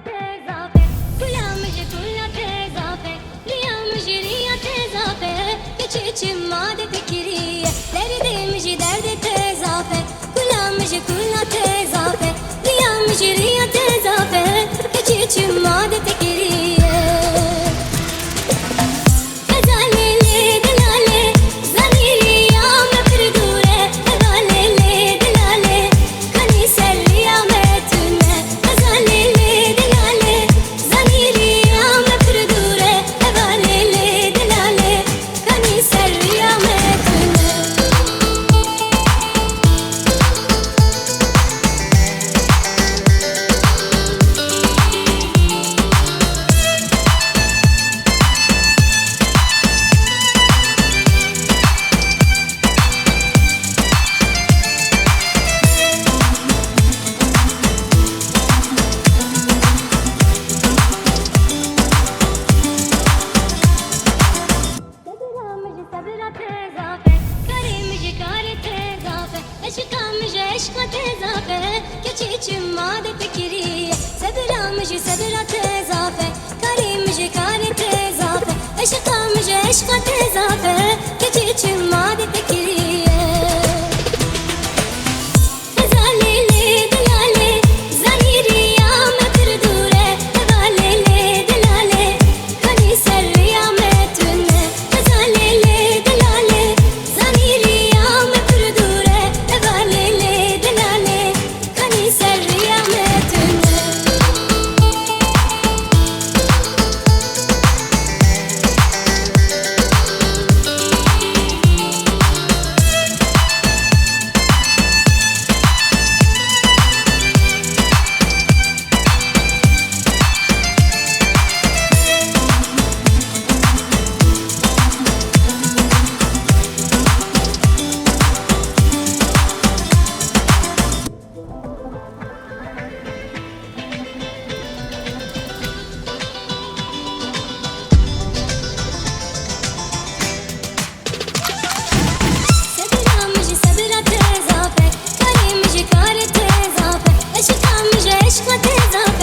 te zafe, kula mıcı kula te zafe, rêya mıcı rêya te zafe, keçe çima de kiriye, derde mıcı derde te zafe, kula mıcı kula te zafe, rêya mıcı rêya te zafe, keçe çima de kiriye. Xezale delale, zani reya dure, hevale delale, kani sebra xezale delale, zani reya dure, hevale delale, kani sebra sebra te zafe, kare mıcı kare te zafe, esqa te zafe, keçe çima de kiriye, sebra mıcı sebra te zafe, kare mıcı kare te zafe, esqa te zafe, keçe çima de kiriye. Xezale delale, zani reya dure, hevale delale, kani sebra xezale delale, zani reya dure, hevale delale, kani sebra sebra mıcı sebra te zafe, kare mıcı kare te zafe, esqa te zafe.